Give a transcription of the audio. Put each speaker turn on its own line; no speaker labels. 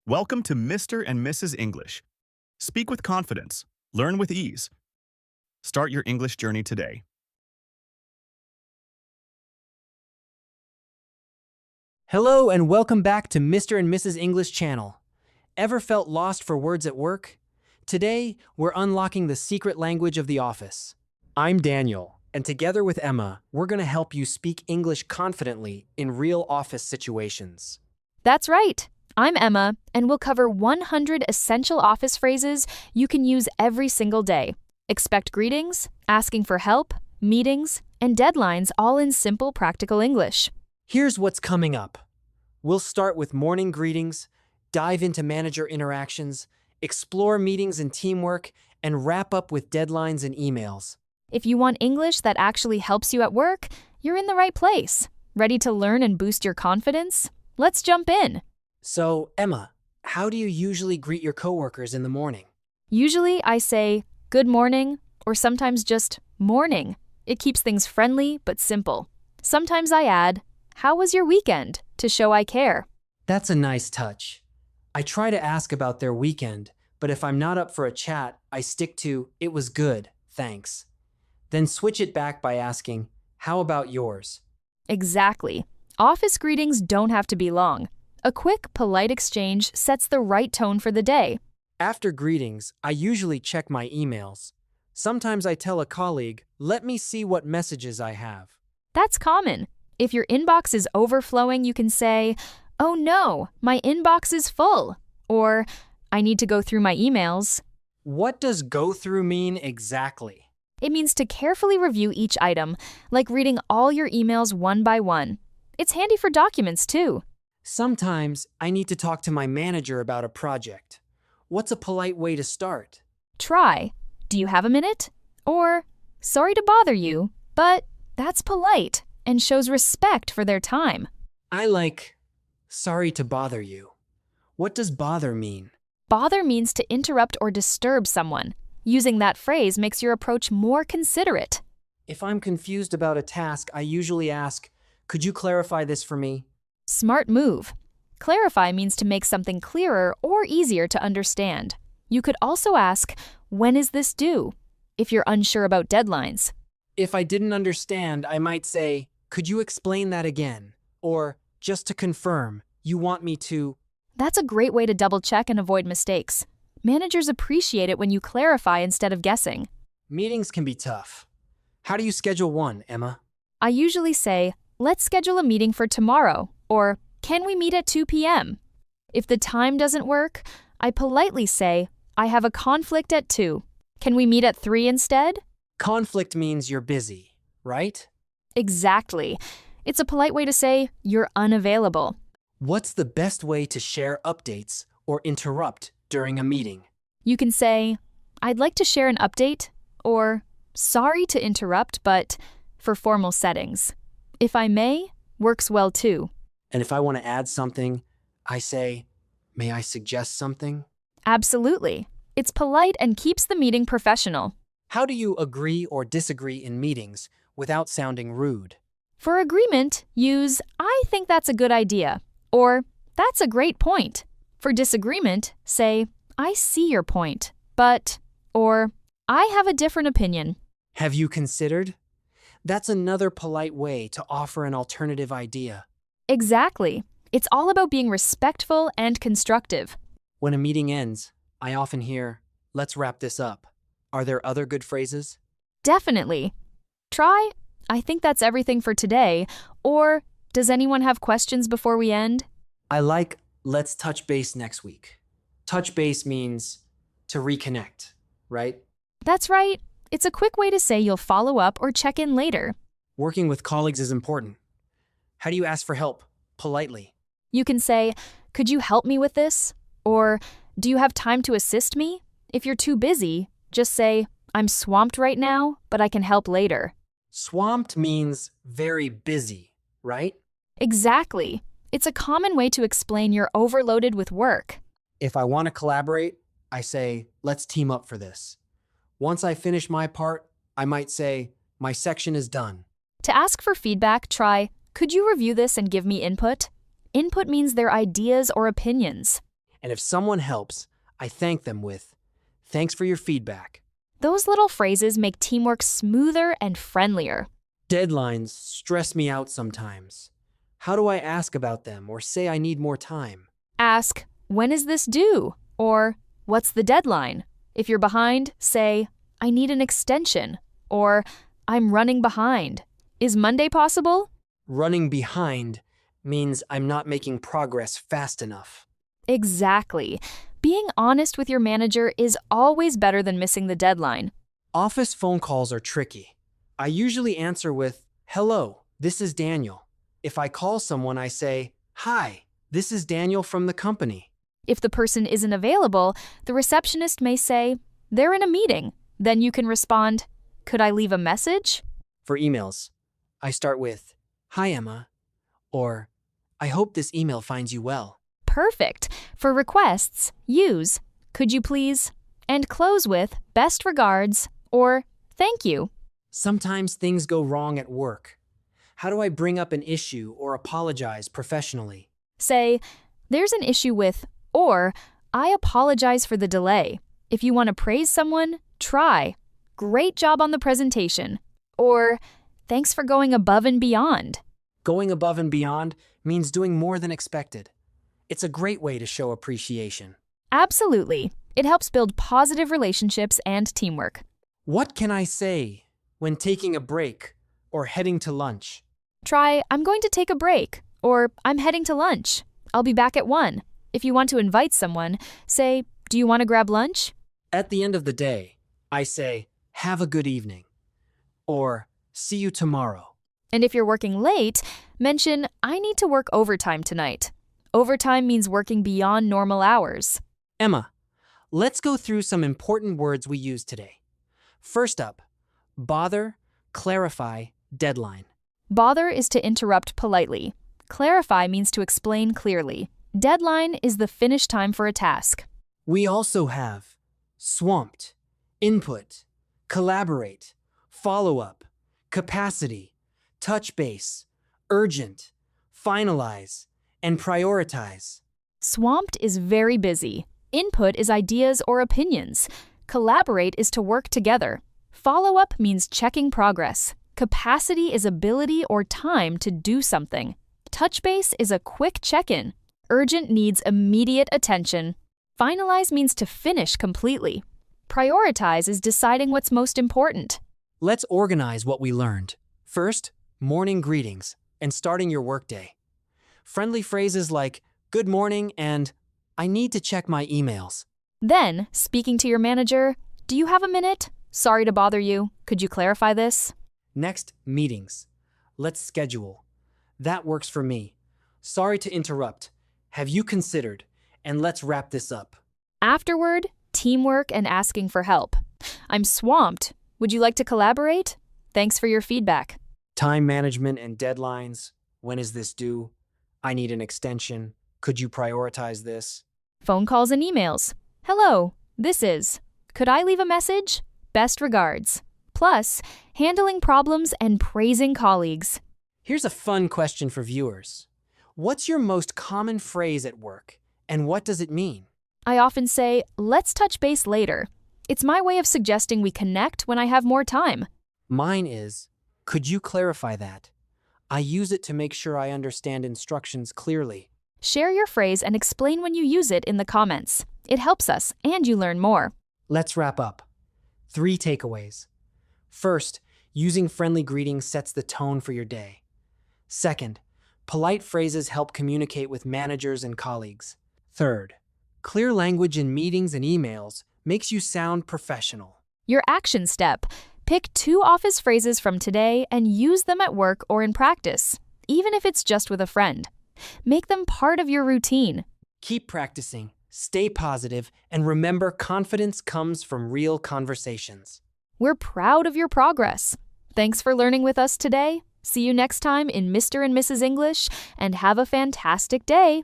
Welcome to Mr. and Mrs. English. Speak with confidence. Learn with ease. Start your English journey today.
Hello and welcome back to Mr. and Mrs. English channel. Ever felt lost for words at work? Today, we're unlocking the secret language of the office. I'm Daniel, and together with Emma, we're going to help you speak English confidently in real office situations.
That's right. I'm Emma, and we'll cover 100 essential office phrases you can use every single day. Expect greetings, asking for help, meetings, and deadlines all in simple, practical English.
Here's what's coming up. We'll start with morning greetings, dive into manager interactions, explore meetings and teamwork, and wrap up with deadlines and emails.
If you want English that actually helps you at work, you're in the right place. Ready to learn and boost your confidence? Let's jump in.
So, Emma, how do you usually greet your coworkers in the morning?
Usually I say, good morning, or sometimes just morning. It keeps things friendly but simple. Sometimes I add, how was your weekend, to show I care.
That's a nice touch. I try to ask about their weekend, but if I'm not up for a chat, I stick to, it was good, thanks. Then switch it back by asking, how about yours?
Exactly. Office greetings don't have to be long. A quick, polite exchange sets the right tone for the day.
After greetings, I usually check my emails. Sometimes I tell a colleague, let me see what messages I have.
That's common. If your inbox is overflowing, you can say, oh no, my inbox is full. Or, I need to go through my emails.
What does go through mean exactly?
It means to carefully review each item, like reading all your emails one by one. It's handy for documents too.
Sometimes I need to talk to my manager about a project. What's a polite way to start?
Try, do you have a minute? Or, sorry to bother you, but that's polite and shows respect for their time.
I like, sorry to bother you. What does bother mean?
Bother means to interrupt or disturb someone. Using that phrase makes your approach more considerate.
If I'm confused about a task, I usually ask, could you clarify this for me?
Smart move. Clarify means to make something clearer or easier to understand. You could also ask, when is this due? If you're unsure about deadlines.
If I didn't understand, I might say, could you explain that again? Or, just to confirm, you want me to...
That's a great way to double-check and avoid mistakes. Managers appreciate it when you clarify instead of guessing.
Meetings can be tough. How do you schedule one, Emma?
I usually say, let's schedule a meeting for tomorrow, or can we meet at 2 p.m.? If the time doesn't work, I politely say, I have a conflict at 2. Can we meet at 3 instead?
Conflict means you're busy, right?
Exactly. It's a polite way to say you're unavailable.
What's the best way to share updates or interrupt during a meeting?
You can say, I'd like to share an update, or sorry to interrupt, but for formal settings. If I may, works well too.
And if I want to add something, I say, may I suggest something?
Absolutely. It's polite and keeps the meeting professional.
How do you agree or disagree in meetings without sounding rude?
For agreement, use, I think that's a good idea, or that's a great point. For disagreement, say, I see your point, but, or I have a different opinion.
Have you considered? That's another polite way to offer an alternative idea.
Exactly. It's all about being respectful and constructive.
When a meeting ends, I often hear, let's wrap this up. Are there other good phrases?
Definitely. Try, I think that's everything for today, or does anyone have questions before we end?
I like, let's touch base next week. Touch base means to reconnect, right?
That's right. It's a quick way to say you'll follow up or check in later.
Working with colleagues is important. How do you ask for help politely?
You can say, could you help me with this? Or, do you have time to assist me? If you're too busy, just say, I'm swamped right now, but I can help later.
Swamped means very busy, right?
Exactly. It's a common way to explain you're overloaded with work.
If I want to collaborate, I say, let's team up for this. Once I finish my part, I might say, my section is done.
To ask for feedback, try, could you review this and give me input? Input means their ideas or opinions.
And if someone helps, I thank them with, "Thanks for your feedback."
Those little phrases make teamwork smoother and friendlier.
Deadlines stress me out sometimes. How do I ask about them or say I need more time?
Ask, "When is this due?" Or, "What's the deadline?" If you're behind, say, "I need an extension." Or, "I'm running behind. Is Monday possible?"
Running behind means I'm not making progress fast enough.
Exactly. Being honest with your manager is always better than missing the deadline.
Office phone calls are tricky. I usually answer with, "Hello, this is Daniel." If I call someone, I say, "Hi, this is Daniel from the company."
If the person isn't available, the receptionist may say, "They're in a meeting." Then you can respond, "Could I leave a message?"
For emails, I start with, "Hi, Emma," or "I hope this email finds you well."
Perfect. For requests, use "Could you please?" and close with "Best regards" or "Thank you."
Sometimes things go wrong at work. How do I bring up an issue or apologize professionally?
Say, "There's an issue with," or "I apologize for the delay." If you want to praise someone, try, "Great job on the presentation," or "Thanks for going above and beyond."
Going above and beyond means doing more than expected. It's a great way to show appreciation.
Absolutely. It helps build positive relationships and teamwork.
What can I say when taking a break or heading to lunch?
Try, "I'm going to take a break," or "I'm heading to lunch. I'll be back at 1." If you want to invite someone, say, "Do you want to grab lunch?"
At the end of the day, I say, "Have a good evening," or "See you tomorrow."
And if you're working late, mention, "I need to work overtime tonight." Overtime means working beyond normal hours.
Emma, let's go through some important words we use today. First up, bother, clarify, deadline.
Bother is to interrupt politely. Clarify means to explain clearly. Deadline is the finish time for a task.
We also have swamped, input, collaborate, follow-up, capacity, touch base, urgent, finalize, and prioritize.
Swamped is very busy. Input is ideas or opinions. Collaborate is to work together. Follow-up means checking progress. Capacity is ability or time to do something. Touch base is a quick check-in. Urgent needs immediate attention. Finalize means to finish completely. Prioritize is deciding what's most important.
Let's organize what we learned. First, morning greetings and starting your workday. Friendly phrases like "Good morning" and "I need to check my emails."
Then, speaking to your manager, "Do you have a minute? Sorry to bother you. Could you clarify this?"
Next, meetings. Let's schedule. "That works for me. Sorry to interrupt. Have you considered?" And let's wrap this up.
Afterward, teamwork and asking for help. "I'm swamped. Would you like to collaborate? Thanks for your feedback."
Time management and deadlines. "When is this due?" "I need an extension. Could you prioritize this?"
Phone calls and emails. "Hello, this is. Could I leave a message? Best regards." Plus, handling problems and praising colleagues.
Here's a fun question for viewers. What's your most common phrase at work, and what does it mean?
I often say, "Let's touch base later." It's my way of suggesting we connect when I have more time.
Mine is, "Could you clarify that?" I use it to make sure I understand instructions clearly.
Share your phrase and explain when you use it in the comments. It helps us, and you learn more.
Let's wrap up. 3 takeaways. First, using friendly greetings sets the tone for your day. Second, polite phrases help communicate with managers and colleagues. Third, clear language in meetings and emails makes you sound professional.
Your action step. Pick 2 office phrases from today and use them at work or in practice, even if it's just with a friend. Make them part of your routine.
Keep practicing, stay positive, and remember confidence comes from real conversations.
We're proud of your progress. Thanks for learning with us today. See you next time in Mr. and Mrs. English, and have a fantastic day.